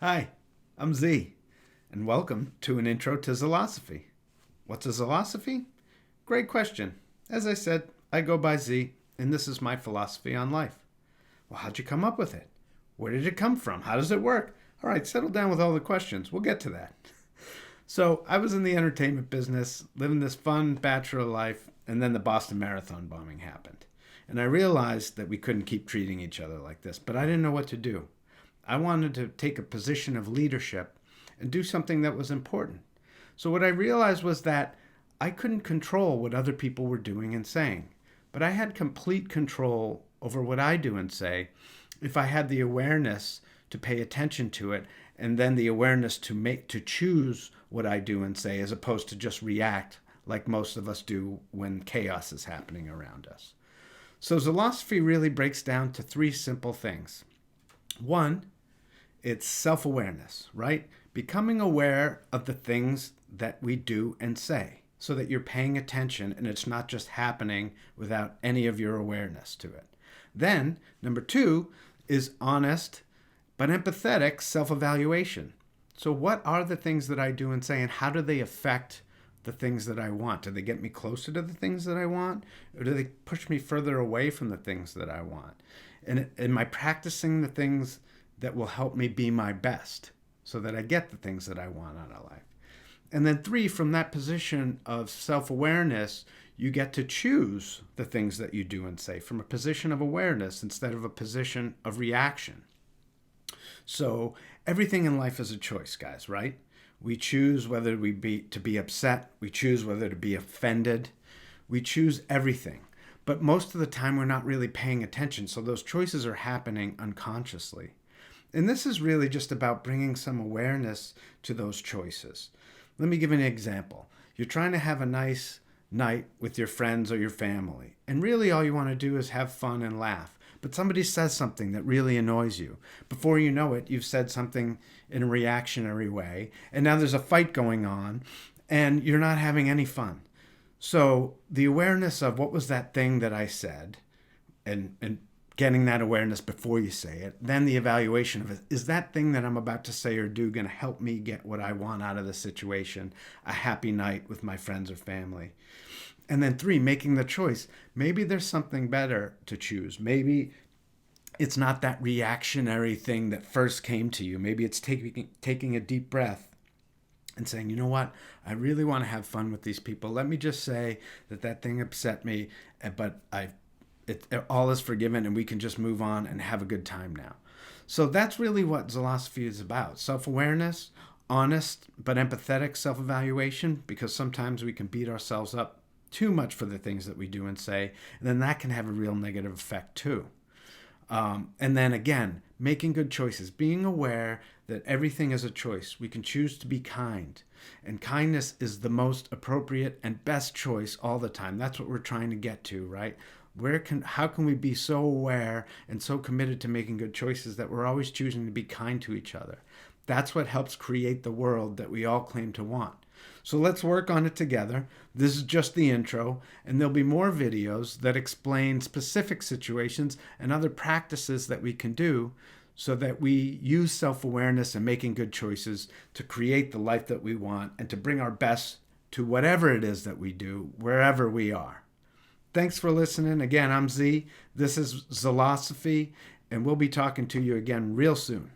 Hi, I'm Z, and welcome to an intro to Zilosophy. What's a Zilosophy? Great question. As I said, I go by Z, and this is my philosophy on life. Well, how'd you come up with it? Where did it come from? How does it work? All right, settle down with all the questions. We'll get to that. So, I was in the entertainment business, living this fun bachelor life, and then the Boston Marathon bombing happened. And I realized that we couldn't keep treating each other like this, but I didn't know what to do. I wanted to take a position of leadership and do something that was important. So, what I realized was that I couldn't control what other people were doing and saying, but I had complete control over what I do and say if I had the awareness to pay attention to it and then the awareness to choose what I do and say as opposed to just react like most of us do when chaos is happening around us. So, Zilosophy really breaks down to three simple things. One, it's self-awareness, right? Becoming aware of the things that we do and say so that you're paying attention and it's not just happening without any of your awareness to it. Then, number two is honest but empathetic self-evaluation. So what are the things that I do and say and how do they affect the things that I want? Do they get me closer to the things that I want? Or do they push me further away from the things that I want? And am I practicing the things that will help me be my best so that I get the things that I want out of life? And then three, from that position of self-awareness, you get to choose the things that you do and say from a position of awareness instead of a position of reaction. So everything in life is a choice, guys, right? We choose whether to be upset. We choose whether to be offended. We choose everything. But most of the time, we're not really paying attention. So those choices are happening unconsciously. And this is really just about bringing some awareness to those choices. Let me give an example. You're trying to have a nice night with your friends or your family. And really all you want to do is have fun and laugh. But somebody says something that really annoys you. Before you know it, you've said something in a reactionary way. And now there's a fight going on and you're not having any fun. So the awareness of what was that thing that I said and getting that awareness before you say it, then the evaluation of it, is that thing that I'm about to say or do going to help me get what I want out of the situation, a happy night with my friends or family? And then three, making the choice. Maybe there's something better to choose. Maybe it's not that reactionary thing that first came to you. Maybe it's taking a deep breath and saying, you know what, I really want to have fun with these people. Let me just say that thing upset me, but all is forgiven and we can just move on and have a good time now. So that's really what Zilosophy is about. Self-awareness, honest but empathetic self-evaluation, because sometimes we can beat ourselves up too much for the things that we do and say, and then that can have a real negative effect too. And then again, making good choices, being aware that everything is a choice. We can choose to be kind, and kindness is the most appropriate and best choice all the time. That's what we're trying to get to, right? How can we be so aware and so committed to making good choices that we're always choosing to be kind to each other? That's what helps create the world that we all claim to want. So let's work on it together. This is just the intro, and there'll be more videos that explain specific situations and other practices that we can do so that we use self-awareness and making good choices to create the life that we want and to bring our best to whatever it is that we do, wherever we are. Thanks for listening. Again, I'm Z. This is Zilosophy, and we'll be talking to you again real soon.